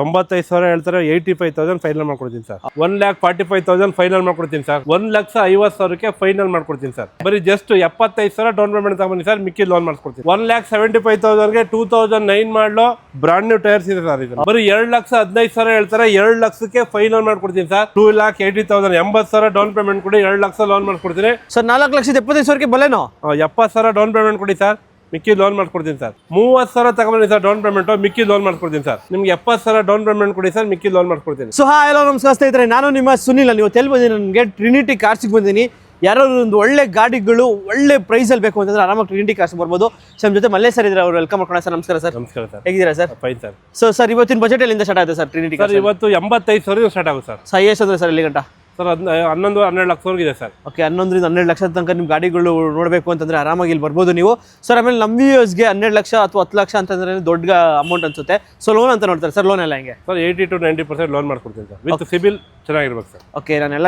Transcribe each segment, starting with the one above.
95,000 ಹೇಳ್ತಾರೆ. 85,000 ಫೈನಲ್ ಮಾಡ್ಕೊಡ್ತೀನಿ sir. 1,45,000 final ಮಾಡ್ಕೊಡ್ತೀನಿ ಸರ್. 1,50,000ಕ್ಕೆ ಫೈನಲ್ ಮಾಡ್ಕೊಡ್ತೀನಿ ಸರ್. ಬರೀ ಜಸ್ಟ್ 75,000 ಡೌನ್ ಪೇಮೆಂಟ್ ತಗೊಂಡಿ ಸರ್, ಮಿಕ್ಕಿ ಲೋನ್ ಮಾಡಿಸ್ಕೊಡ್ತೀನಿ. 1,75,000ಗೆ 2009 ಮಾಡಲು ಬ್ರಾಂಡ್ ನ್ಯೂ ಟೈರ್ಸ್ ಇದೆ ಸರ್. ಇದು ಬರೀ 2,15,000 ಹೇಳ್ತಾರೆ. 2 ಲಕ್ಷಕ್ಕೆ ಫೈನಲ್ ಮಾಡ್ಕೊಡ್ತೀನಿ ಸರ್. 2,80,000 80,000 ಡೌನ್ ಪೇಮೆಂಟ್ ಕೊಡಿ, 2 ಲಕ್ಷ ಲೋನ್ ಮಾಡ್ಕೊಡ್ತೀನಿ ಸರ್. 4,75,000ಕ್ಕೆ ಬಲೇನೋ 70,000 ಡೌನ್ ಪೇಮೆಂಟ್ ಕೊಡಿ ಸರ್, ಮಿಕ್ಕಿ ಲೋನ್ ಮಾಡ್ಕೊಡ್ತೀನಿ ಸರ್. 30,000 ತಗೊಂಡಿ ಸರ್ ಡೌನ್ ಪೇಮೆಂಟ್, ಮಿಕ್ಕಿ ಲೋನ್ ಮಾಡ್ಕೊಡ್ತೀನಿ ಸರ್. ನಿಮ್ಗೆ 70,000 ಡೌನ್ ಪೇಮೆಂಟ್ ಕೊಡಿ ಸರ್, ಮಿಕ್ಕಿ ಲೋನ್ ಮಾಡ್ಕೊಡ್ತೀನಿ. ಸೊ ಹಾಯ್ ಹಲೋ ನಮಸ್ಕಾರ ಸ್ನೇಹಿತರೆ, ನಾನು ನಿಮ್ಮ ಸುನಿಲ್. ನೀವು ಎಲ್ಲಿ ಬಂದಿನಿ? ನನಗೆ ಟ್ರಿನಿಟಿ ಕಾರ್ಸಿಗೆ ಬಂದಿನಿ. ಯಾರೋ ಒಂದು ಒಳ್ಳೆ ಗಾಡಿಗಳು ಒಳ್ಳೆ ಪ್ರೈಸಲ್ಲಿ ಬೇಕು ಅಂತಂದ್ರೆ ಆರಾಮಾಗಿ ಟ್ರಿನಿಟಿ ಕಾರ್ಸ್ ಬರ್ಬೋದು. ನಮ್ಮ ಜೊತೆ ಮಲ್ಲೆ ಸರ್ ಇದ್ದಾರೆ, ಅವರು ವೆಲ್ಕಮ್ ಮಾಡ್ಕೊಳ್ಳೋಣ ಸರ್. ನಮಸ್ಕಾರ ಸರ್. ನಮಸ್ಕಾರ ಸರ್. ಹೇಗಿದ್ದೀರಾ sir? Fine sir. So sir, ಇವತ್ತಿನ ಬಜೆಟ್ ಎಲ್ಲಿಂದ ಸ್ಟಾರ್ಟ್ ಆಗುತ್ತೆ ಸರ್ ಟ್ರಿನಿಟಿ ಕಾರ್? ಇವತ್ತು 85,000 ಸ್ಟಾರ್ಟ್ ಆಗುತ್ತೆ ಸರ್. ಸೈಯಸ್ ಅಂದ್ರೆ ಸರ್ ಎಲ್ಲಿ ಗಂಟ ಸರ್? 11-12 ಲಕ್ಷವರೆಗೆ ಇದೆ ಸರ್. ಓಕೆ, 11ರಿಂದ 12 ಲಕ್ಷದ ತನಕ ನಿಮ್ಮ ಗಾಡಿಗಳು ನೋಡಬೇಕು ಅಂತಂದ್ರೆ ಆರಾಮಾಗಿ ಇಲ್ಲಿ ಬರ್ಬೋದು ನೀವು ಸರ್. ಆಮೇಲೆ ನಮ್ಮ ವ್ಯೂಯರ್ಸ್ಗೆ 12 ಲಕ್ಷ ಅಥವಾ 10 ಲಕ್ಷ ಅಂತಂದ್ರೆ ದೊಡ್ಡ ಅಮೌಂಟ್ ಅನ್ಸುತ್ತೆ. ಸೊ ಲೋನ್ ಅಂತ ನೋಡ್ತಾರೆ ಸರ್. ಲೋನ್ ಎಲ್ಲ ಹೆಂಗೆ ಸರ್? 80 to 90% ಲೋನ್ ಮಾಡ್ಕೊಡ್ತೀನಿ ಸರ್, ವಿತ್ ಸಿಬಿಲ್ ಚೆನ್ನಾಗಿರ್ಬೇಕು ಸರ್. ಓಕೆ, ನಾನೆಲ್ಲ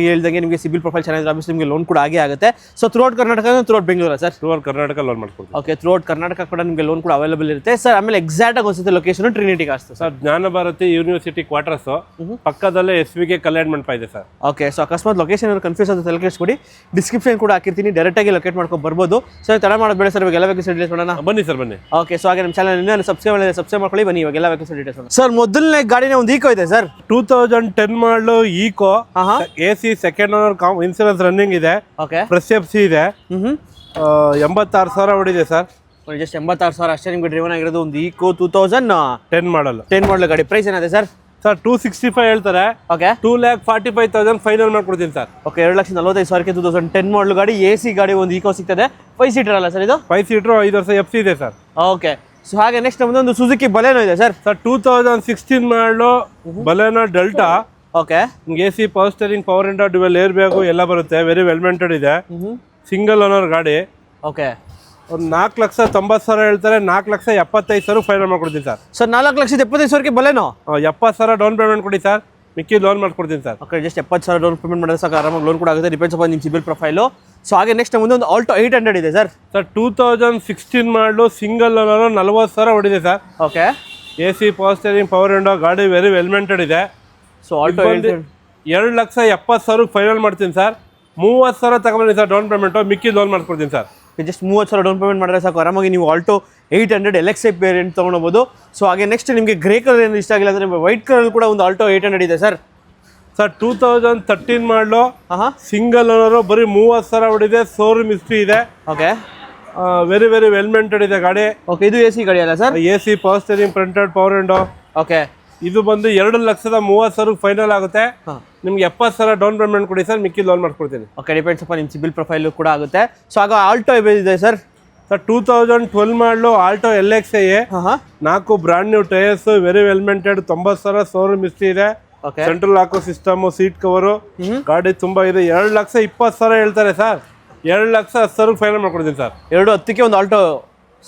ಹೇಳ್ದಂಗೆ ನಿಮಗೆ ಸಿಬಿಲ್ ಪ್ರೊಫೈಲ್ ಚೆನ್ನಾಗಿದ್ರೆ ಆಬ್ವಿಯಸ್ಲಿ ನಿಮಗೆ ಲೋನ್ ಕೂಡ ಆಗುತ್ತೆ. So throughout Karnataka, throughout Bengaluru sir? Throughout Karnataka loan ಮಾಡ್ಕೊಡ್ತೀನಿ. ಓಕೆ, ಥ್ರೂಔಟ್ ಕರ್ನಾಟಕ ಕೂಡ ನಿಮಗೆ ಲೋನ್ ಕೂಡ ಅವೈಲೇಬಲ್ ಇರುತ್ತೆ ಸರ್. ಆಮೇಲೆ ಎಕ್ಸಾಕ್ಟ್ ಆಗಿ ಅನ್ಸುತ್ತೆ ಲೊಕೇಶನ್ ಟ್ರಿನಿಟಿ ಕಾರ್ಸ್ ಸರ್. ಜ್ಞಾನ ಭಾರತಿ ಯೂನಿವರ್ಸಿಟಿ ಕ್ವಾರ್ಟರ್ಸ್ ಪಕ್ಕದಲ್ಲೇ SVK ಕಲ್ಯಾಣ ಮಂಟಪ ಇದೆ ಸರ್. ಓಕೆ, ಸೊ ಅಕಸ್ಮಾತ್ ಲೊಕೇಶನ್ ಕನ್ಫ್ಯೂಸ್ ಅಂತ ತಲೆಕೆಡಿಸ್ಕೊಡಿ, ಡಿಸ್ಕ್ರಿಪ್ಷನ್ ಕೂಡ ಹಾಕಿರ್ತೀನಿ, ಡೈರೆಕ್ಟ್ ಆಗಿ ಲೊಕೇಟ್ ಮಾಡ್ಕೊಂಡು ಬರ್ಬೋದು ಸರ್. ತಡ ಮಾಡೋದು ಬೇಡ ಸರ್, ಇವಾಗ ಎಲ್ಲ ವೇಕೆನ್ಸಿ ಡೀಟೇಲ್ಸ್ ನೋಡೋಣ. ಬನ್ನಿ ಸರ್, ಬನ್ನಿ. ಓಕೆ, ಸೊ ಹಾಗೆ ನಮ್ಮ ಚಾನಲ್ ಇನ್ನೂ ಸಬ್ಸ್ಕ್ರೈಬ್ ಮಾಡ್ಕೊಳ್ಳಿ. ಬನ್ನಿ, ಇವಾಗ ಎಲ್ಲ ವೇಕೆನ್ಸಿ ಡೀಟೇಲ್ಸ್ ನೋಡೋಣ ಸರ್. ಮೊದಲನೇ ಗಾಡಿನೇ ಒಂದು ಈಕೋ ಇದೆ sir. 2010 model Eeco, AC second owner, insurance running ಇದೆ. ಓಕೆ, ಪ್ರೆಸ್ FC ಇದೆ. 86,000 ಹೊಡಿದೆ ಸರ್. ಜಸ್ಟ್ 86,000 ಅಷ್ಟೇ ನಿಮ್ಗೆ ಡ್ರೈವನ್ ಆಗಿರೋದು. ಒಂದು ಈಕೋ 2010 ಮಾಡಲ್ ಗಾಡಿ. ಪ್ರೈಸ್ ಏನಿದೆ ಸರ್? ಸರ್ 265 ಹೇಳ್ತಾರೆ. ಓಕೆ, 2,45,000 ಫೈನಲ್ ಮಾಡ್ಕೊಡ್ತೀನಿ ಸರ್. ಓಕೆ, 2,45,000ಕ್ಕೆ 2010 ಮಾಡಲ್ ಗಾಡಿ, AC ಗಾಡಿ ಒಂದು ಈಕೋ ಸಿಗ್ತದೆ. 5 ಸೀಟರ್ ಅಲ್ಲ ಸರ್ ಇದು? 5 ಸೀಟರ್, 5 ವರ್ಷ FC ಇದೆ ಸರ್. ಓಕೆ, ಸೊ ಹಾಗೆ ನೆಕ್ಸ್ಟ್ ನಮ್ಮದೊಂದು ಸುಜುಕಿ ಬಲೇನೋ ಇದೆ ಸರ್. ಸರ್ 2016 ಮಾಡಲು ಬಲೇನೋ delta. Okay, AC power steering, power window, dual air bag ಎಲ್ಲ ಬರುತ್ತೆ. ವೆರಿ ವೆಲ್ ಮೇಂಟೆಡ್ ಇದೆ. ಸಿಂಗಲ್ ಓನರ್ ಗಾಡಿ. ಓಕೆ, ಒಂದು 4,90,000 ಹೇಳ್ತಾರೆ. 4,75,000 ಫೈನಲ್ ಮಾಡ್ಕೊಡ್ತೀನಿ ಸರ್. ಸರ್ 4,75,000ಕ್ಕೆ ಬಲೇನೋ 70,000 ಡೌನ್ ಪೇಮೆಂಟ್ ಕೊಡಿ ಸರ್, ಮಿಕ್ಕಿ ಲೋನ್ ಮಾಡ್ಕೊಡ್ತೀನಿ sir. Okay, just 70,000 down payment ಮಾಡಿದ್ರೆ ಸಾಕು, ಆರಾಮಾಗಿ ಲೋನ್ ಕೂಡ ಆಗುತ್ತೆ. ಡಿಪೆಂಡ್ಸ್ ಅಪಾನ್ ನಿಮ್ಮ ಸಿಬಿಲ್ ಪ್ರೊಫೈಲು. ಸೊ ಹಾಗೆ ನೆಕ್ಸ್ಟ್ ಮುಂದೆ ಒಂದು ಆಲ್ಟೋ 800 ಇದೆ ಸರ್. ಸರ್ 2016 ಮಾಡಲು ಸಿಂಗಲ್ ಓನರು, 40,000 ಹೊಡಿದೆ sir. Okay, AC power steering, power window ಗಾಡಿ ವೆರಿ ವೆಲ್ ಮೇಂಟೆಡ್ ಇದೆ. ಸೊ ಆಲ್ಟೋ 2,70,000 ಫೈನಲ್ ಮಾಡ್ತೀನಿ ಸರ್. 30,000 ತಗೊಂಡಿ ಸರ್ ಡೌನ್ ಪೇಮೆಂಟು, ಮಿಕ್ಕಿ ಲೋನ್ ಮಾಡ್ಕೊಡ್ತೀನಿ ಸರ್. ಜಸ್ಟ್ 30,000 ಡೌನ್ ಪೇಮೆಂಟ್ ಮಾಡಿದ್ರೆ ಸಾಕು, ಆರಾಮಾಗಿ ನೀವು ಆಲ್ಟೋ 800 LXI ವೇರಿಯಂಟ್ ತೊಗೊಳ್ಬೋದು. ಸೊ ಹಾಗೆ ನೆಕ್ಸ್ಟ್ ನಿಮಗೆ ಗ್ರೇ ಕಲರ್ ಏನು ಇಷ್ಟ ಆಗಿಲ್ಲ ಅಂದರೆ ವೈಟ್ ಕಲರ್ ಕೂಡ ಒಂದು ಆಲ್ಟೋ 800 ಇದೆ ಸರ್. ಸರ್ 2013 ಮಾಡಲು ಸಿಂಗಲ್ ಓನರು, ಬರೀ 30,000 ಹೊಡಿದೆ. ಶೋರೂಮ್ ಹಿಸ್ಟ್ರಿ ಇದೆ. Okay, very very well maintained ಇದೆ ಗಾಡಿ. ಓಕೆ, ಇದು AC ಗಾಡಿ ಅಲ್ಲ sir? AC power steering, printed power window. Okay, ಇದು ಬಂದು 2,30,000 ಫೈನಲ್ ಆಗುತ್ತೆ. ನಿಮ್ಗೆ 70,000 ಡೌನ್ ಪೇಮೆಂಟ್ ಕೊಡಿ ಸರ್, ಮಿಕ್ಕಿ ಲೋನ್ ಮಾಡ್ಕೊಡ್ತೀನಿ. ಓಕೆ, ಡಿಪೆಂಡ್ಸ್ ಅಪ್ಪ ನಿಮ್ಮ ಸಿಬಿಲ್ ಪ್ರೊಫೈಲು ಕೂಡ ಆಗುತ್ತೆ. ಸೊ ಆಗ ಆಲ್ಟೋ ಇದೆ ಸರ್. ಸರ್ 2012 ಮಾಡಲು Alto LXI, 4 brand new tyres, very well maintained. 90,000 showroom history ಇದೆ. ಸೆಂಟ್ರಲ್ ಹಾಕೋ ಸಿಸ್ಟಮ್, ಸೀಟ್ ಕವರು, ಗಾಡಿ ತುಂಬಾ ಇದೆ. 2,20,000 ಹೇಳ್ತಾರೆ ಸರ್. 2,10,000 ಫೈನಲ್ ಮಾಡ್ಕೊಡ್ತೀನಿ ಸರ್. 2,10ಕ್ಕೆ ಒಂದು ಆಲ್ಟೋ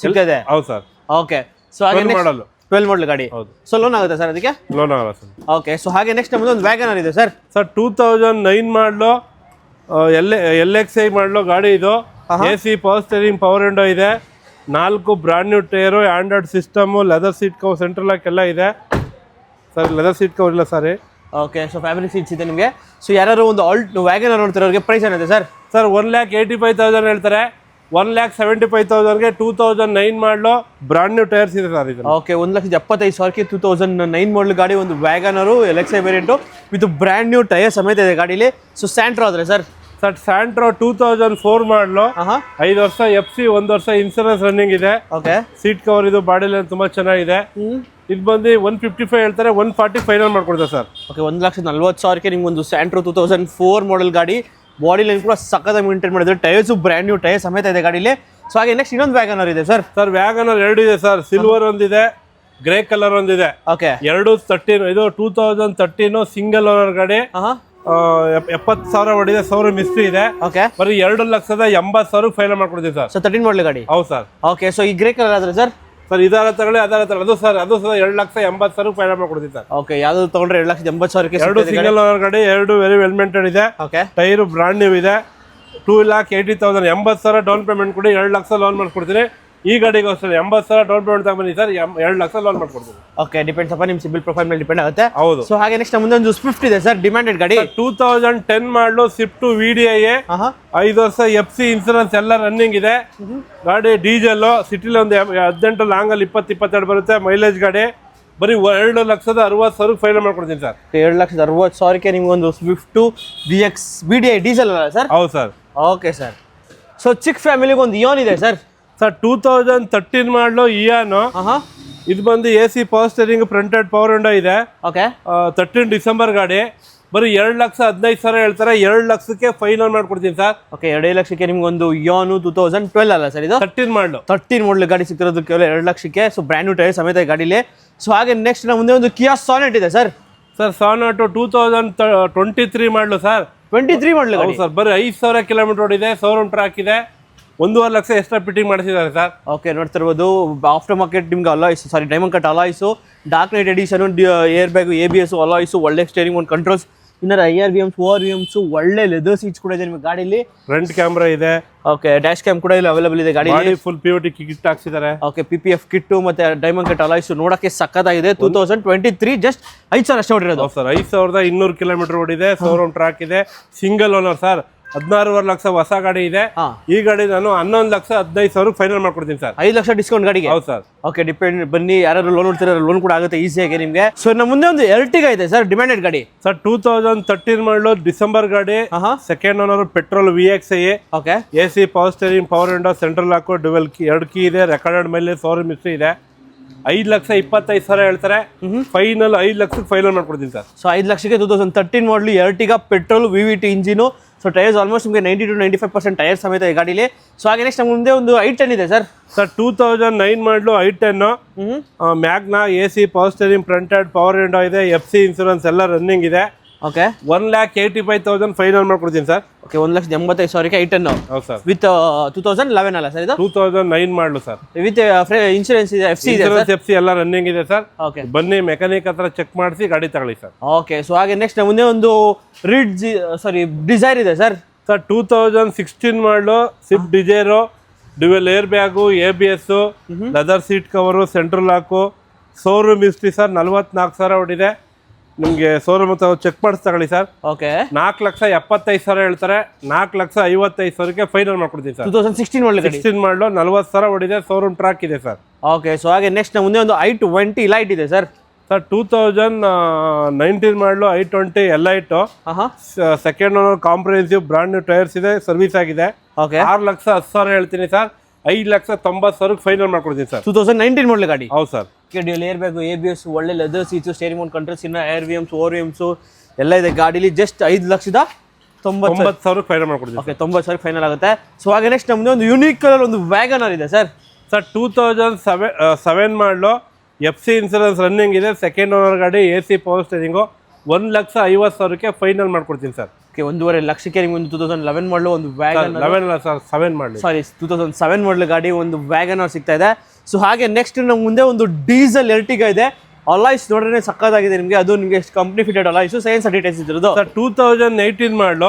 ಸಿಗ್ತದೆ. ಹೌದು ಸರ್. ಓಕೆ, ಸೊ ಹಾಗೆ ಮಾಡಲು 12 ಮಾಡಲ್ ಗಾಡಿ. ಸೊ ಲೋನ್ ಆಗುತ್ತೆ ಸರ್ ಅದಕ್ಕೆ? ಲೋನ್ ಆಗಲ್ಲ ಸರ್. ಓಕೆ, ಸೊ ಹಾಗೆ ನೆಕ್ಸ್ಟ್ ನಮ್ಮದು ಒಂದು ವ್ಯಾಗನರ್ ಇದೆ ಸರ್. ಸರ್ 2009 ಮಾಡಲು LXI ಮಾಡಲು ಗಾಡಿ. ಇದು AC power steering, power window ಇದೆ. 4 brand new tyre, Android system, leather seat cover, central lock ಎಲ್ಲ ಇದೆ ಸರ್. ಲೆದರ್ ಸೀಟ್ ಕವರ್ ಇಲ್ಲ sir. Okay, so fabric seats ಇದೆ ನಿಮಗೆ. ಸೊ ಯಾರು ಒಂದು ವ್ಯಾಗನರ್ ನೋಡ್ತಿರೋರಿಗೆ ಪ್ರೈಸ್ ಏನಿದೆ ಸರ್? ಸರ್ 1,85,000 ಹೇಳ್ತಾರೆ. 1,75,000ಗೆ 2009 ಮಾಡಲು ಬ್ರಾಂಡ್ ನ್ಯೂ ಟೈರ್ಸ್ ಇದೆ ಸರ್. ಇದು ಓಕೆ, 1,75,000ಕ್ಕೆ 2009 ಮಾಡಲ್ ಗಾಡಿ, ಒಂದು ವ್ಯಾಗನರು LXI variant with brand new tyre ಸಮೇತ ಇದೆ ಗಾಡೀಲಿ. ಸೊ ಸ್ಯಾಂಟ್ರೋ ಆದರೆ ಸರ್? ಸರ್ ಸ್ಯಾಂಟ್ರೋ 2004 ಮಾಡಲು, 5 ವರ್ಷ FC, 1 ವರ್ಷ ಇನ್ಸೂರೆನ್ಸ್ ರನ್ನಿಂಗ್ ಇದೆ. ಓಕೆ, ಸೀಟ್ ಕವರ್ ಇದು ಬಾಡಿ ಲೈನ್ ತುಂಬಾ ಚೆನ್ನಾಗಿದೆ. ಇದು ಬಂದು 155 ಹೇಳ್ತಾರೆ. 140 ಫೈನಲ್ ಮಾಡ್ಕೊಡ್ತಾರೆ ಸರ್. ಓಕೆ, 1,40,000ಕ್ಕೆ ನಿಮ್ಗೆ ಒಂದು ಸ್ಯಾಂಟ್ರೋ 2004 ಮಾಡಲ್ ಗಾಡಿ, ಬಾಡಿ ಲೈನ್ ಕೂಡ ಸಕ್ಕತ್ತಾಗಿ ಮೇಂಟೈನ್ ಮಾಡಿದ್ರೆ, ಟೈರ್ಸು ಬ್ರ್ಯಾಂಡ್ ನ್ಯೂ ಟೈರ್ ಸಮೇತ ಇದೆ ಗಾಡೀಲಿ. ಸೊ ಹಾಗೆ ನೆಕ್ಸ್ಟ್ ಇನ್ನೊಂದು ವ್ಯಾಗನರ್ ಇದೆ ಸರ್. ಸರ್ ವ್ಯಾಗನರ್ 2 ಇದೆ ಸರ್. ಸಿಲ್ವರ್ ಒಂದಿದೆ, ಗ್ರೇ ಕಲರ್ ಒಂದಿದೆ. ಓಕೆ, 13 ಇದು 2013 ಸಿಂಗಲ್ ಓನರ್ ಗಾಡಿ. 70,000 ಹೊಡಿದೆ. ಶೋರೂಮ್ ಹಿಸ್ಟ್ರಿ ಇದೆ. ಓಕೆ, ಬರೀ 2,80,000 ಫೈನಲ್ ಮಾಡ್ಕೊಡ್ತೀವಿ ಸರ್. ಸೊ 13 ಮಾಡಲ್ ಗಾಡಿ. ಹೌದು ಸರ್. ಓಕೆ, ಸೊ ಈ ಗ್ರೇ ಕಲರ್ ಆದ್ರೆ ಸರ್? ಸರ್ ಇದಾರ ತಗೊಳ್ಳಿ, ಅದರ ತಗೊಳ್ಳಿ. ಅದು ಸರ್ 2,80,000 ಫೈನಲ್ ಮಾಡ್ಕೊಡ್ತೀವಿ ಸರ್. ಓಕೆ, ಯಾವ್ದು ತಗೊಂಡ್ರೆ 2,80,000ಕ್ಕೆ? 2 ಸಿಂಗಲ್ ಓನರ್ ಗಾಡಿ, 2 ವೆರಿ ವೆಲ್ ಮೇಂಟೆಡ್ ಇದೆ. ಓಕೆ, ಟೈರು ಬ್ರಾಂಡ್ ನ್ಯೂ ಇದೆ. 2,80,000 80,000 ಡೌನ್ ಪೇಮೆಂಟ್ ಕೊಡಿ, 2 ಲಕ್ಷ ಲೋನ್ ಮಾಡ್ಕೊಡ್ತೀನಿ. ಈ ಗಾಡಿಗೋಸ್ಕರ 80,000 ಡೌನ್ ಪೇಮೆಂಟ್ ತಗೊಂಬನ್ನಿ ಸರ್, 2 ಲಕ್ಷ ಲೋನ್ ಮಾಡ್ಕೊಡ್ತೀವಿ. ಓಕೆ, ಡಿಪೆಂಡ್ಸ್ ಅಪ್ಪ ನಿಮ್ಮ ಸಿಬಿಲ್ ಪ್ರೊಫೈಲ್ ಮೇಲೆ ಡಿಪೆಂಡ್ ಆಗುತ್ತೆ. ಹೌದು. ಸೊ ಹಾಗೆ ನೆಕ್ಸ್ಟ್ ಮುಂದೆ ಒಂದು ಸ್ವಿಫ್ಟ್ ಇದೆ ಸರ್, ಡಿಮ್ಯಾಂಡೆಡ್ ಗಾಡಿ. 2010 ಮಾಡಲು ಸ್ವಿಫ್ಟ್ VDI 5 ವರ್ಷ FC ಇನ್ಸೂರೆನ್ಸ್ ಎಲ್ಲ ರನ್ನಿಂಗ್ ಇದೆ. ಗಾಡಿ ಡೀಸೆಲ್, ಸಿಟಿಲಿ ಒಂದು 18 ಲಾಂಗ್ ಅಲ್ಲಿ 20-22 ಬರುತ್ತೆ. ಮೈಲೇಜ್ ಗಾಡಿ. ಬರೀ 2,60,000 ಫೈನಲ್ ಮಾಡ್ಕೊಡ್ತೀನಿ ಸರ್. 2,60,000ಕ್ಕೆ ನಿಮ್ಗೆ ಒಂದು ಸ್ವಿಫ್ಟ್ VDI ಡೀಸೆಲ್ ಅಲ್ಲ ಸರ್? ಹೌದು ಸರ್. Okay sir. ಸೊ ಚಿಕ್ಕ ಫ್ಯಾಮಿಲಿಗೆ ಒಂದು ಇಯಾನ್ ಇದೆ ಸರ್. ಸರ್ 2013 ಮಾಡಲು ಇಯಾನು. ಇದು ಬಂದು AC power steering, fronted power window ಇದೆ. ಓಕೆ. 13 ಡಿಸೆಂಬರ್ ಗಾಡಿ. ಬರೀ 2,15,000 ಹೇಳ್ತಾರೆ, 2 ಲಕ್ಷಕ್ಕೆ ಫೈನಲ್ ಮಾಡ್ಕೊಡ್ತೀನಿ ಸರ್. ಓಕೆ, 2 ಲಕ್ಷಕ್ಕೆ ನಿಮ್ಗೆ ಒಂದು ಇಯಾನು 2012 ಅಲ್ಲ ಸರ್ ಇದು? 13 ಮಾಡಲು. 13 ಮಾಡಲು ಗಾಡಿ ಸಿಕ್ತಿರೋದು ಕೇವಲ 2 ಲಕ್ಷಕ್ಕೆ. ಸೊ ಬ್ರ್ಯಾಂಡ್ ನ್ಯೂ ಟೈರ್ ಸಮೇತ ಗಾಡಿಲಿ. ಸೊ ಹಾಗೆ ನೆಕ್ಸ್ಟ್ ನಮ್ಮ ಮುಂದೆ ಒಂದು ಕಿಯಾ ಸಾನೆಟ್ ಇದೆ ಸರ್. ಸರ್ ಸಾನೆಟ್ 2023 ಮಾಡಲು ಸರ್. 23 ಮಾಡಲು ಗಾಡಿ ಸರ್. ಬರೀ 5,000 ಕಿಲೋಮೀಟರ್ ಓಡಿದೆ, ಶೋರೂಮ್ ಟ್ರ್ಯಾಕ್ ಇದೆ. 1.5 ಲಕ್ಷ ಎಕ್ಸ್ಟ್ರಾ ಫಿಟ್ಟಿಂಗ್ ಮಾಡಿಸಿದ್ದಾರೆ ಸರ್. ಓಕೆ, ನೋಡ್ತಿರ್ಬೋದು ಆಫ್ಟರ್ ಮಾರ್ಕೆಟ್ ನಿಮ್ಗೆ alloys, sorry diamond cut alloys, dark knight edition, air bag, ABS alloys, ಒಳ್ಳೆ ಸ್ಟೇರಿಂಗ್, ಒಂದು ಕಂಟ್ರೋಲ್ಸ್, ಇನ್ನರ IRVMs, ORVMs, ಒಳ್ಳೆ ಲೆದರ್ ಸೀಟ್ಸ್ ಕೂಡ ಇದೆ ನಿಮಗೆ ಗಾಡಿಲಿ. ಫ್ರಂಟ್ ಕ್ಯಾಮ್ರಾ ಇದೆ. ಓಕೆ, ಡ್ಯಾಶ್ ಕ್ಯಾಮ್ ಕೂಡ ಇಲ್ಲಿ ಅವೈಲೇಬಲ್ ಇದೆ ಗಾಡಿ. ಫುಲ್ POT ಕಿಟ್ ಹಾಕ್ಸಿದ್ದಾರೆ. ಓಕೆ, PPF ಕಿಟ್ಟು ಮತ್ತೆ ಡೈಮಂಡ್ ಕಟ್ ಅಲಾಯ್ಸು ನೋಡಕ್ಕೆ ಸಕ್ಕತ್ತಾಗಿದೆ. 2023 ಜಸ್ಟ್ 5,000 ಅಷ್ಟೇ ಹೊಡಿರೋದು ಸರ್. 5,200 ಕಿಲೋಮೀಟರ್ ಓಡಿದೆ, ಶೋರೂಮ್ ಟ್ರ್ಯಾಕ್ ಇದೆ, ಸಿಂಗಲ್ ಓನರ್ ಸರ್. 16.5 ಲಕ್ಷ ಹೊಸ ಗಾಡಿ ಇದೆ. ಈ ಗಾಡಿ ನಾನು 11,15,000 ಫೈನಲ್ ಮಾಡ್ಕೊಡ್ತೀನಿ ಸರ್. 5 ಲಕ್ಷ ಡಿಸ್ಕೌಂಟ್ ಗಾಡಿಗೆ? ಹೌದು ಸರ್. ಓಕೆ, ಡಿಪೆಂಡ್ ಬನ್ನಿ, ಯಾರು ಲೋನ್ ನೋಡ್ತಿರೋ ಲೋನ್ ಕೂಡ ಆಗುತ್ತೆ ಈಸಿಯಾಗಿ ನಿಮಗೆ. ಸೊ ನಮ್ಮ ಮುಂದೆ ಒಂದು ಎರ್ಟಿಗಾ ಇದೆ ಸರ್, ಡಿಮ್ಯಾಂಡೆಡ್ ಗಾಡಿ. ಸರ್ 2013 ಮಾಡಲು ಡಿಸೆಂಬರ್ ಗಾಡಿ, second owner, petrol VXI. Okay. AC power steering, power window, central lock, dual key, 2 key ಇದೆ, ರೆಕಾರ್ಡೆಡ್ ಮೇಲೆ ಶೋರೂಮ್ ಹಿಸ್ಟ್ರಿ ಇದೆ. 5,25,000 ಹೇಳ್ತಾರೆ, ಫೈನಲ್ 5 ಲಕ್ಷಕ್ಕೆ ಫೈನಲ್ ಮಾಡ್ಕೊಡ್ತೀನಿ ಸರ್. ಸೊ 5 ಲಕ್ಷಕ್ಕೆ 2013 ಮಾಡಲು Ertiga petrol VVT engine. So tyres almost ನಿಮಗೆ 90 to 95% ಟೈರ್ ಸಮೇತ ಈ ಗಾಡಿಲಿ. ಸೊ ಹಾಗೆ ನೆಕ್ಸ್ಟ್ ನಮ್ಮ ಮುಂದೆ ಒಂದು i10 ಇದೆ ಸರ್. ಸರ್ 2009 ಮಾಡಲು i10 Magna, AC power steering, fronted power window ಇದೆ, FC ಇನ್ಸೂರೆನ್ಸ್ ಎಲ್ಲ ರನ್ನಿಂಗ್ ಇದೆ. ಓಕೆ. 1,85,000 ಫೈನಲ್ ಮಾಡ್ಕೊಡ್ತೀನಿ ಸರ್. ಓಕೆ, 1,85,000ಕ್ಕೆ i10. ಹೌದು ಸರ್. ವಿತ್ 2011 ಅಲ್ಲ ಸರ್ ಇದು? 2009 ಮಾಡಲು ಸರ್. ವಿತ್ ಇನ್ಶೂರೆನ್ಸ್ ಇದೆ, FC ಇದೆ ಸರ್? FC ಎಲ್ಲ ರನ್ನಿಂಗ್ ಇದೆ ಸರ್. ಓಕೆ, ಬನ್ನಿ ಮೆಕ್ಯಾನಿಕ್ ಹತ್ರ ಚೆಕ್ ಮಾಡಿಸಿ ಗಾಡಿ ತಗೊಳ್ಳಿ ಸರ್. ಓಕೆ. ಸೊ ಹಾಗೆ ನೆಕ್ಸ್ಟ್ ಮುಂದೆ ಒಂದು ಡಿಸೈರ್ ಇದೆ ಸರ್. ಸರ್ 2016 ಮಾಡಲು Swift Dzire, dual air bag, ABS, leather seat cover, central lock, showroom history sir. 44,000 ಹೊಡಿದೆ. ನಿಮಗೆ ಶೋರೂಮ್ ಚೆಕ್ ಮಾಡಿಸಿ ತಗೊಳ್ಳಿ ಸರ್. ಓಕೆ. 4,75,000 ಹೇಳ್ತಾರೆ, 4,55,000ಕ್ಕೆ ಫೈನಲ್ ಮಾಡ್ಕೊಡ್ತೀನಿ ಸರ್. 2016 ಮಾಡಲು ಗಾಡಿ. 16 ಮಾಡಲು 40,000 ಹೊಡಿದೆ, ಶೋರೂಮ್ ಟ್ರ್ಯಾಕ್ ಇದೆ ಸರ್. ಓಕೆ. ಸೊ ಹಾಗೆ ನೆಕ್ಸ್ಟ್ ಮುಂದೆ ಒಂದು i20 ಲೈಟ್ ಇದೆ ಸರ್. ಸರ್ 2019 ಮಾಡಲು i20 Elite, second owner, comprehensive, brand new tyres ಇದೆ, ಸರ್ವಿಸ್ ಆಗಿದೆ. ಓಕೆ. 6,10,000 ಹೇಳ್ತೀನಿ ಸರ್, 5,90,000 ಫೈನಲ್ ಮಾಡ್ಕೊಡ್ತೀನಿ ಸರ್. 2019 ಮಾಡಲು ಗಾಡಿ. ಹೌದು sir. Dual air bag, ABS, ಒಳ್ಳೆ leather seats, steering Mount controls, ಇನ್ನು IRVMs, ORVMs ಎಲ್ಲ ಇದೆ ಗಾಡಿಲಿ. ಜಸ್ಟ್ 5,90,000 ಫೈನಲ್ ಮಾಡ್ಕೊಡ್ತೀನಿ. ಓಕೆ, 90,000 ಫೈನಲ್ ಆಗುತ್ತೆ. ಸೊ ಹಾಗೆ ನೆಕ್ಸ್ಟ್ ನಮ್ಮದು ಒಂದು ಯೂನಿಕ್ ಕಲರ್ ಒಂದು ವ್ಯಾಗನರ್ ಇದೆ ಸರ್. ಸರ್ 2007 ಮಾಡಲು, FC ಇನ್ಸೂರೆನ್ಸ್ ರನ್ನಿಂಗ್ ಇದೆ, ಸೆಕೆಂಡ್ ಓನರ್ ಗಾಡಿ, AC ಪವರ್ ಸ್ಟೇರಿಂಗು, 1,50,000ಕ್ಕೆ ಫೈನಲ್ ಮಾಡ್ಕೊಡ್ತೀನಿ ಸರ್. ಓಕೆ, 1.5 ಲಕ್ಷಕ್ಕೆ ನಿಮ್ಗೆ ಒಂದು 2011 ಮಾಡಲು ಒಂದು ವ್ಯಾಗನರ್, 7 ಮಾಡಲಿ, ಸಾರಿ 2007 ಮಾಡಲು ಗಾಡಿ ಒಂದು ವ್ಯಾಗನರ್ ಸಿಗ್ತಾ ಇದೆ. ಸೊ ಹಾಗೆ ನೆಕ್ಸ್ಟ್ ನಮ್ಮ ಮುಂದೆ ಒಂದು ಡೀಸೆಲ್ ಎರ್ಟಿಗಾ ಇದೆ. ಅಲಾಯ್ಸ್ ನೋಡ್ರೆ ಸಕ್ಕತ್ತಾಗಿದೆ ನಿಮಗೆ. ಅದು ನಿಮಗೆ company fitted alloys, science certificates ಇದ್ರದ್ದು. ಸರ್ 2018 ಮಾಡಲು,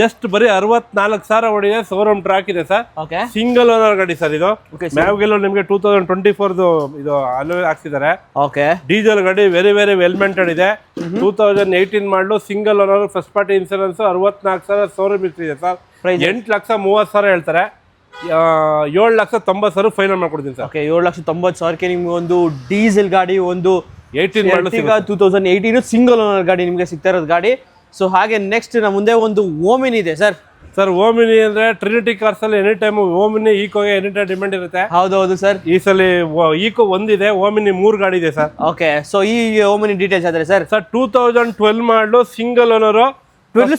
ಜಸ್ಟ್ ಬರೀ 64,000 ಹೊಡಿದೆ, ಶೋರೂಮ್ ಟ್ರ್ಯಾಕ್ ಇದೆ ಸರ್. ಓಕೆ. ಸಿಂಗಲ್ ಓನರ್ ಗಾಡಿ ಸರ್ ಇದು. ಮ್ಯಾವ್ಗೆಲ್ಲೋ ನಿಮಗೆ 2024 ಇದು ಅಲೋ ಹಾಕ್ಸಿದ್ದಾರೆ. ಓಕೆ. ಡೀಸೆಲ್ ಗಾಡಿ, ವೆರಿ ವೆಲ್ ಮೇಂಟೈನ್ ಇದೆ. 2018 ಮಾಡಲು, single owner, first party insurance, 64,000 showroom ಇದೆ ಸರ್. 8,30,000 ಹೇಳ್ತಾರೆ, 7,90,000 ಫೈನಲ್ ಮಾಡ್ಕೊಡ್ತೀನಿ ಸರ್. ಓಕೆ, 7,90,000ಕ್ಕೆ ನಿಮ್ಗೆ ಒಂದು ಡೀಸೆಲ್ ಗಾಡಿ, ಒಂದು 2018 ಸಿಂಗಲ್ ಓನರ್ ಗಾಡಿ ನಿಮಗೆ ಸಿಗ್ತಾ ಇರೋದು ಗಾಡಿ. ಸೊ ಹಾಗೆ ನೆಕ್ಸ್ಟ್ ನಮ್ಮ ಮುಂದೆ ಒಂದು ಓಮಿನಿ ಇದೆ ಸರ್. ಸರ್ ಓಮಿನಿ ಅಂದ್ರೆ ಟ್ರಿನಿಟಿ ಕಾರ್ಸ್ ಅಲ್ಲಿ ಎನಿ ಟೈಮ್ ಓಮಿನಿ, ಈಕೋಗೆ ಎನಿ ಟೈಮ್ ಡಿಮ್ಯಾಂಡ್ ಇರುತ್ತೆ. ಹೌದೌದು ಸರ್. ಈ ಸಲ ಈಕೋ ಒಂದಿದೆ, ಓಮಿನಿ 3 ಗಾಡಿ ಇದೆ ಸರ್. ಓಕೆ. ಸೊ ಈ ಓಮಿನಿ ಡೀಟೇಲ್ಸ್ ಆದ್ರೆ ಸರ್. 2012 ಮಾಡಲು, ಸಿಂಗಲ್ ಓನರ್,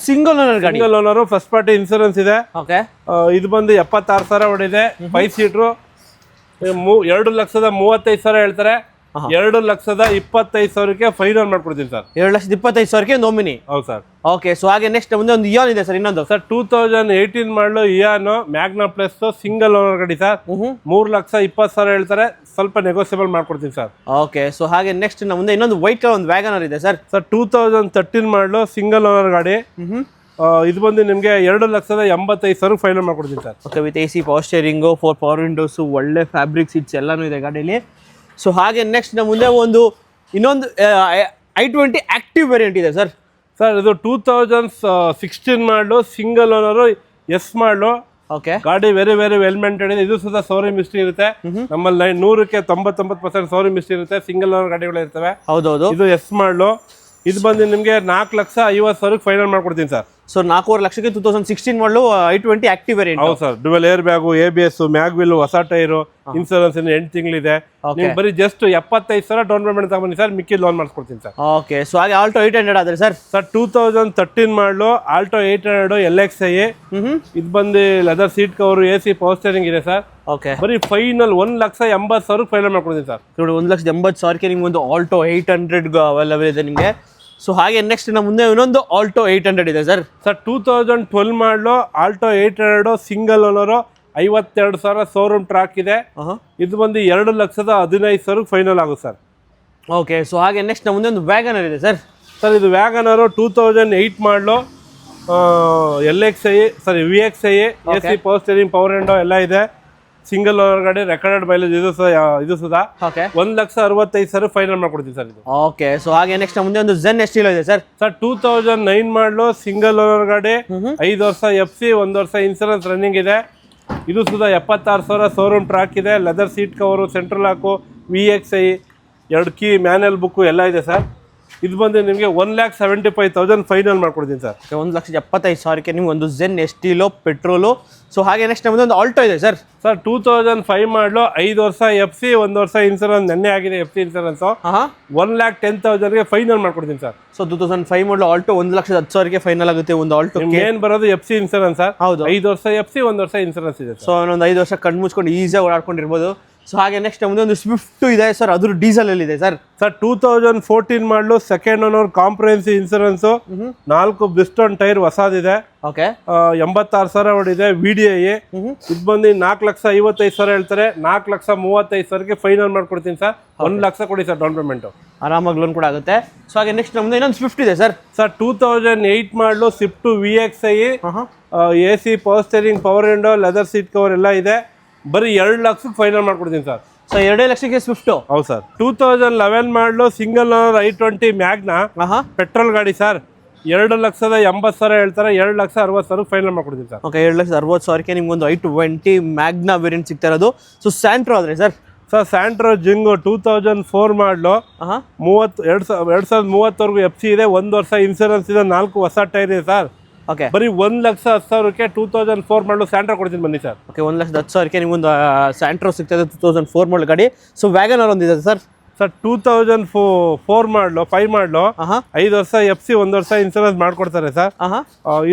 ಸಿಂಗಲ್ ಓನರ್ ಗಾಡಿ, single owner, first party insurance ಇದೆ. ಓಕೆ. ಇದು ಬಂದು 76,000 ಹೊಡಿದೆ, 5 ಸೀಟ್ರು, 2,35,000 ಹೇಳ್ತಾರೆ, 2,25,000ಕ್ಕೆ ಫೈನಲ್ ಮಾಡ್ಕೊಡ್ತೀನಿ ಸರ್. 2,25,000ಕ್ಕೆ ನೋಮಿನಿ. ಹೌದು ಸರ್. ಓಕೆ. ಸೊ ಹಾಗೆ ನೆಕ್ಸ್ಟ್ ಮುಂದೆ ಒಂದು ಇಯಾನ್ ಇದೆ ಸರ್, ಇನ್ನೊಂದು. ಸರ್ 2018 ಮಾಡಲು Ian Magna plus, single owner ಗಾಡಿ ಸರ್. 3,20,000 ಹೇಳ್ತಾರೆ, ಸ್ವಲ್ಪ ನೆಗೋಸಿಯಬಲ್ ಮಾಡ್ಕೊಡ್ತೀನಿ ಸರ್. ಓಕೆ. ಸೊ ಹಾಗೆ ನೆಕ್ಸ್ಟ್ ನಮ್ಮ ಮುಂದೆ ಇನ್ನೊಂದು ವೈಟ್ ಕಲರ್ ಒಂದು ವ್ಯಾಗನರ್ ಇದೆ ಸರ್. 2013 ಮಾಡಲು, ಸಿಂಗಲ್ ಓನರ್ ಗಾಡಿ, ಇದು ಬಂದು ನಿಮಗೆ 2,85,000 ಫೈನಲ್ ಮಾಡ್ಕೊಡ್ತೀನಿ sir. Okay, with AC power steering, 4 power windows, ಒಳ್ಳೆ ಫ್ಯಾಬ್ರಿಕ್ ಸೀಟ್ಸ್ ಎಲ್ಲನೂ ಇದೆ ಗಾಡೀಲಿ. ಸೊ ಹಾಗೆ ನೆಕ್ಸ್ಟ್ ನಮ್ಮ ಮುಂದೆ ಇನ್ನೊಂದು i20 ಆಕ್ಟಿವ್ ವೇರಿಯಂಟ್ ಇದೆ ಸರ್. ಇದು 2016 ಮಾಡಲು, ಸಿಂಗಲ್ ಓನರು, ಎಸ್ ಮಾಡಲು. ಓಕೆ, ಗಾಡಿ ವೆರಿ ವೆಲ್ ಮೇಂಟೈನ್ ಇದೆ. ಇದು ಸುಧಾ ಶೋರೂಮ್ ಹಿಸ್ಟ್ರಿ ಇರುತ್ತೆ. ನಮ್ಮಲ್ಲಿ 100ಕ್ಕೆ 99% ಶೋರೂಮ್ ಹಿಸ್ಟ್ರಿ ಇರುತ್ತೆ. ಸಿಂಗಲ್ ಓನರ್ ಗಾಡಿಗಳು ಇರ್ತವೆ. ಹೌದೌದು. ಇದು ಎಸ್ ಮಾಡಲು. ಇದು ಬಂದು ನಿಮಗೆ 4,50,000 ಫೈನಲ್ ಮಾಡ್ಕೊಡ್ತೀನಿ ಸರ್. ಸೊ 4,50,000 ಲಕ್ಷಕ್ಕೆ 2016 ಮಾಡಲು i20 ಆಕ್ಟಿವ್ ವೇರಿಯಂಟ್. ಹೌದು sir. Dual air bag, ABS, mag wheel, ಹೊಸ ಟೈರು, ಇನ್ಸೂರೆನ್ಸ್ 8 ತಿಂಗಳಿದೆ. ನೀವು ಬರೀ ಜಸ್ಟ್ 75,000 ಡೌನ್ ಪೇಮೆಂಟ್ ತಗೊಂಡಿ ಸರ್, ಮಿಕ್ಕಿ ಲೋನ್ ಮಾಡಿಸ್ಕೊಡ್ತೀನಿ ಸರ್. ಓಕೆ, ಸೊ ಹಾಗೆ ಆಲ್ಟೋ 800 ಆದ್ರೆ ಸರ್ 2013 ಮಾಡಲು ಆಲ್ಟೋ 800 LXi. ಇದು ಬಂದು leather seat cover, AC power steering ಇದೆ ಸರ್. ಓಕೆ, ಬರೀ ಫೈನಲ್ 1,80,000 ಫೈನಲ್ ಮಾಡ್ಕೊಡ್ತೀನಿ ಸರ್. ನೋಡಿ, 1,80,000ಕ್ಕೆ ನಿಮ್ಗೆ ಒಂದು ಆಲ್ಟೋ 800 ಅವೈಲೇಬಲ್ ಇದೆ ನಿಮಗೆ. ಸೊ ಹಾಗೆ ನೆಕ್ಸ್ಟ್ ನಮ್ಮ ಮುಂದೆ ಇನ್ನೊಂದು ಆಲ್ಟೋ 800 ಇದೆ ಸರ್. 2012 ಮಾಡಲು Alto 800 single owner, 52,000 showroom track ಇದೆ. ಇದು ಬಂದು 2,15,000 ಫೈನಲ್ ಆಗುತ್ತೆ ಸರ್. ಓಕೆ, ಸೊ ಹಾಗೆ ನೆಕ್ಸ್ಟ್ ನಮ್ಮ ಮುಂದೆ ಒಂದು ವ್ಯಾಗನರ್ ಇದೆ ಸರ್. ಇದು ವ್ಯಾಗನರು 2008 ಮಾಡಲು, VXi, AC power steering, power window ಎಲ್ಲ ಇದೆ. ಸಿಂಗಲ್ ಓನರ್ ಗಾಡಿ, ರೆಕಾರ್ಡೆಡ್ ಮೈಲೇಜ್. ಇದು ಸುಧಾ ಓಕೆ, 1,65,000 ಫೈನಲ್ ಮಾಡ್ಕೊಡ್ತೀನಿ ಸರ್ ಇದು. ಓಕೆ, ಸೊ ಹಾಗೆ ನೆಕ್ಸ್ಟ್ ನಮ್ಮ ಮುಂದೆ ಒಂದು ZEN STilo ಇದೆ ಸರ್. 2009 ಮಾಡಲು, ಸಿಂಗಲ್ ಓನರ್ ಗಾಡಿ, 5 ವರ್ಷ FC, 1 ವರ್ಷ ಇನ್ಸೂರೆನ್ಸ್ ರನ್ನಿಂಗ್ ಇದೆ. ಇದು ಸುಧಾ 76,000 ಶೋರೂಮ್ ಟ್ರ್ಯಾಕ್ ಇದೆ. Leather seat cover, central lock, VXi, 2 key, manual book ಎಲ್ಲ ಇದೆ ಸರ್. ಇದು ಬಂದು ನಿಮಗೆ 1,75,000 ಫೈನಲ್ ಮಾಡ್ಕೊಡ್ತೀನಿ ಸರ್. 1,75,000ಕ್ಕೆ ನಿಮ್ಗೆ ಒಂದು ZEN STilo ಪೆಟ್ರೋಲು. ಸೊ ಹಾಗೆ ನೆಕ್ಸ್ಟ್ ನಮ್ಮದು ಒಂದು ಆಲ್ಟೋ ಇದೆ ಸರ್. 2005 ಮಾಡಲು, 5 ವರ್ಷ FC, 1 ವರ್ಷ ಇನ್ಸೂರೆನ್ಸ್ ನೆನ್ನೆ ಆಗಿದೆ. FC ಇನ್ಸೂರೆನ್ಸ್ 1,10,000ಗೆ ಫೈನಲ್ ಮಾಡ್ಕೊಡ್ತೀನಿ ಸರ್. ಸೊ 2005 ಮಾಡಲು ಆಲ್ಟೋ 1,10,000ಗೆ ಫೈನಲ್ ಆಗುತ್ತೆ ಒಂದು ಆಲ್ಟೋ. ಏನ್ ಬರೋದು FC ಇನ್ಸೂರೆನ್ಸ್ ಸರ್. ಹೌದು, 5 ವರ್ಷ FC, 1 ವರ್ಷ ಇನ್ಸೂರೆನ್ಸ್ ಇದೆ. ಸೊ ಇನ್ನೊಂದು 5 ವರ್ಷ ಕಣ್ಣು ಮುಚ್ಕೊಂಡು ಈಸಿಯಾಗಿ ಓಡಾಡ್ಕೊಂಡಿರ್ಬೋದು. ಸೊ ಹಾಗೆ ನೆಕ್ಸ್ಟ್ ನಮ್ಮದು ಒಂದು ಸ್ವಿಫ್ಟ್ ಇದೆ ಸರ್. ಅದು ಡೀಸೆಲ್ ಅಲ್ಲಿ ಇದೆ ಸರ್. 2014 ಮಾಡಲು, second owner, comprehensive insurance, 4 Bridgestone tyre ಹೊಸದಿದೆ. ಓಕೆ, 86,000 ಹೊಡಿದೆ. VDI. ಇದು ಬಂದು 4,55,000 ಹೇಳ್ತಾರೆ. 4,35,000ಗೆ ಫೈನಲ್ ಮಾಡ್ಕೊಡ್ತೀನಿ ಸರ್. 1 ಲಕ್ಷ ಕೊಡಿ ಸರ್ ಡೌನ್ ಪೇಮೆಂಟ್. ಆರಾಮಾಗಿ ಲೋನ್ ಕೂಡ ಆಗುತ್ತೆ. ಸೊ ಹಾಗೆ ನೆಕ್ಸ್ಟ್ ನಮ್ಮದು ಇನ್ನೊಂದು ಸ್ವಿಫ್ಟ್ ಇದೆ ಸರ್. 2008 ಮಾಡಲು, Swift VXi, AC power steering, power window, leather seat cover ಎಲ್ಲ ಇದೆ. ಬರೀ 2 ಲಕ್ಷಕ್ಕೆ ಫೈನಲ್ ಮಾಡ್ಕೊಡ್ತೀನಿ ಸರ್. ಸೊ 2 ಲಕ್ಷಕ್ಕೆ ಸ್ವಿಫ್ಟ್. ಹೌದು ಸರ್. 2011 ಮಾಡಲು, single owner, i20 Magna, petrol ಗಾಡಿ ಸರ್. 2,80,000 ಹೇಳ್ತಾರೆ. 2,60,000 ಫೈನಲ್ ಮಾಡ್ಕೊಡ್ತೀನಿ ಸರ್. ಓಕೆ, 2,60,000ಕ್ಕೆ ನಿಮ್ಗೊಂದು i20 ಮ್ಯಾಗ್ನಾ ವೇರಿಯಂಟ್ ಸಿಗ್ತಾ ಇರೋದು. ಸೊ ಸ್ಯಾಂಟ್ರೋ ಆದ್ರೆ ಸರ್ ಸ್ಯಾಂಟ್ರೋ ಜಿಂಗು 2004 ಮಾಡಲು, 2030ವರೆಗೂ FC ಇದೆ. 1 ವರ್ಷ ಇನ್ಸೂರೆನ್ಸ್ ಇದೆ. 4 ಹೊಸ ಟೈರ್ ಇದೆ ಸರ್. ಓಕೆ, ಬರೀ 1,10,000ಕ್ಕೆ 2004 ಮಾಡಲು ಸ್ಯಾಂಟ್ರೋ ಕೊಡ್ತೀನಿ ಬನ್ನಿ ಸರ್. ಓಕೆ, 1,10,000ಕ್ಕೆ ನಿಮ್ಗೊಂದು ಸ್ಯಾಂಟ್ರೋ ಸಿಗ್ತಾ ಇದೆ 2004 ಮಾಡಲ್ ಗಾಡಿ. ಸೊ ವ್ಯಾಗನರ್ ಒಂದಿದೆ ಸರ್. 2004 ಮಾಡಲು, 5 ಮಾಡಲು, 5 ವರ್ಷ FC, 1 ವರ್ಷ ಇನ್ಸೂರೆನ್ಸ್ ಮಾಡ್ಕೊಡ್ತಾರೆ ಸರ್.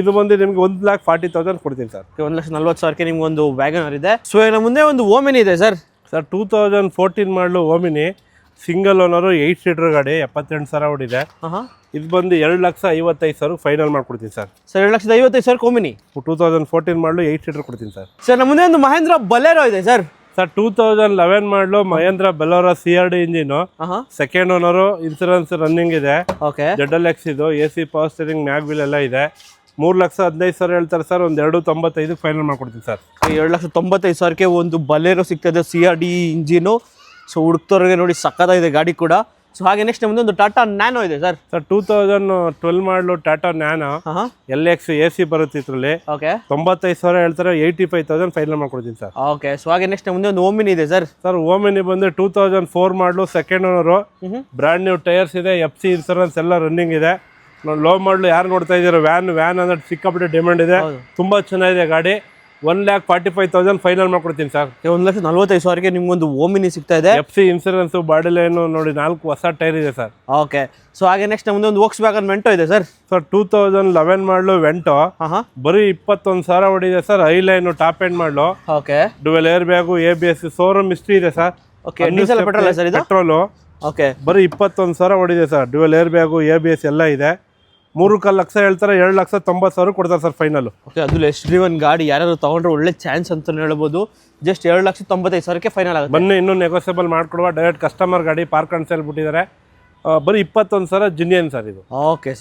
ಇದು ಬಂದು ನಿಮ್ಗೆ 1,40,000 ಕೊಡ್ತೀನಿ ಸರ್. 1,40,000ಕ್ಕೆ ನಿಮ್ಗೊಂದು ವ್ಯಾಗನರ್ ಇದೆ. ಸೊ ನಮ್ಮ ಮುಂದೆ ಒಂದು ಓಮಿನಿ ಇದೆ ಸರ್. 2014 ಮಾಡಲು, ಓಮಿನಿ, ಸಿಂಗಲ್ ಓನರು, 8 ಸೀಟರ್ ಗಾಡಿ, 78,000 ಹೊಡಿದೆ. ಇದು ಬಂದು 2,55,000 ಫೈನಲ್ ಮಾಡ್ಕೊಡ್ತೀನಿ ಸರ್. 2,55,000 ಓಮಿನಿ. 2014 ಮಾಡಲು, 8 ಸೀಟರ್ ಕೊಡ್ತೀನಿ ಸರ್. ನಮ್ಮ ಮುಂದೆ ಒಂದು ಮಹೇಂದ್ರ ಬಲೇರೋ ಇದೆ ಸರ್. 2011 ಮಾಡಲು, Mahindra Bolero CRD engine, second owner, insurance running ಇದೆ. ಓಕೆ, ZLX ಇದು, AC ಪವರ್ ಸ್ಟೇರಿಂಗ್, ಮ್ಯಾಗ್ವಿಲ್ ಎಲ್ಲ ಇದೆ. 3,15,000 ಹೇಳ್ತಾರೆ ಸರ್. ಒಂದು 2,95 ಫೈನಲ್ ಮಾಡ್ಕೊಡ್ತೀನಿ ಸರ್. 2,95,000ಕ್ಕೆ ಒಂದು ಬಲೇರೋ ಸಿಗ್ತದೆ CRD ಇಂಜಿನು. ಸೊ ಹುಡುಕ್ತವ್ರಿಗೆ ನೋಡಿ ಸಕ್ಕತ್ತಾಗಿದೆ ಗಾಡಿ ಕೂಡ. ಸೊ ಹಾಗೆ ನೆಕ್ಸ್ಟ್ ನಮ್ಮದು ಒಂದು ಟಾಟಾ ನ್ಯಾನೋ ಇದೆ ಸರ್. 2012 ಮಾಡಲು, ಟಾಟಾ ನ್ಯಾನೋ LX AC ಬರುತ್ತೆ ಇದರಲ್ಲಿ. ಓಕೆ, 95,000 ಹೇಳ್ತಾರೆ. 85,000 ಫೈನಲ್ ಮಾಡ್ಕೊಡ್ತೀನಿ ಸರ್. ಓಕೆ, ಸೊ ಹಾಗೆ ನೆಕ್ಸ್ಟ್ ಮುಂದೆ ಒಂದು ಓಮಿನಿ ಇದೆ ಸರ್. ಓಮಿನಿ ಬಂದು 2004 ಮಾಡಲು, second owner, brand new tyres ಇದೆ. FC ಇನ್ಸೂರೆನ್ಸ್ ಎಲ್ಲ ರನ್ನಿಂಗ್ ಇದೆ. ಲೋ ಮಾಡಲು ಯಾರು ನೋಡ್ತಾ ಇದ್ದೀರಾ, ವ್ಯಾನ್ ಅಂದ್ರೆ ಸಿಕ್ಕಾಪಟ್ಟೆ ಡಿಮ್ಯಾಂಡ್ ಇದೆ. ತುಂಬಾ ಚೆನ್ನಾಗಿದೆ ಗಾಡಿ. 1,45,000 ಫೈನಲ್ ಮಾಡ್ಕೊಡ್ತೀನಿ ಸರ್. 1,45,000ಕ್ಕೆ ನಿಮ್ಗೊಂದು ಓಮಿನಿ ಸಿಗ್ತಾ ಇದೆ. FC ಇನ್ಸೂರೆನ್ಸ್, ಬಾಡಿ ಲೈನು ನೋಡಿ, 4 ಹೊಸ ಟೈರ್ ಇದೆ ಸರ್. ಓಕೆ, ಸೊ ಹಾಗೆ ನೆಕ್ಸ್ಟ್ ನಮ್ಮದು ಒಂದು ವೋಕ್ಸ್ವ್ಯಾಗನ್ ವೆಂಟೋ ಇದೆ ಸರ್. 2011 ಮಾಡಲು ವೆಂಟೋ, ಬರೀ 21,000 ಹೊಡಿದೆ sir. Highline, top end ಮಾಡಲು. Okay, dual air bag, ABS, showroom history ಇದೆ sir. Okay, diesel petrol sir ಇದು? ಪೆಟ್ರೋಲು. ಓಕೆ, ಬರೀ 21,000 ಹೊಡಿದೆ sir. Dual air bag, ABS ಎಲ್ಲ ಇದೆ. 3 ಲಕ್ಷ ಹೇಳ್ತಾರೆ. 2,90,000 ಕೊಡ್ತಾರೆ ಸರ್ ಫೈನಲ್. ಓಕೆ, ಅದು ಲೆಸ್ ಡ್ರಿವನ್ ಗಾಡಿ ಯಾರು ತಗೊಂಡ್ರೆ ಒಳ್ಳೆ ಚಾನ್ಸ್ ಅಂತ ಹೇಳ್ಬೋದು. ಜಸ್ಟ್ 2,95,000ಕ್ಕೆ ಫೈನಲ್ ಆಗುತ್ತೆ. ಬನ್ನಿ, ಇನ್ನೂ ನೆಗೋಸಿಯಬಲ್ ಮಾಡ್ಕೊಡುವ. ಡೈರೆಕ್ಟ್ ಕಸ್ಟಮರ್ ಗಾಡಿ, ಪಾರ್ಕ್ ಅಂಡ್ ಸೇಲ್ ಬಿಟ್ಟಿದ್ದಾರೆ. ಬರೀ 21,000 ಜಿನಿಯನ್ ಸರ್ ಇದು. ಓಕೆ.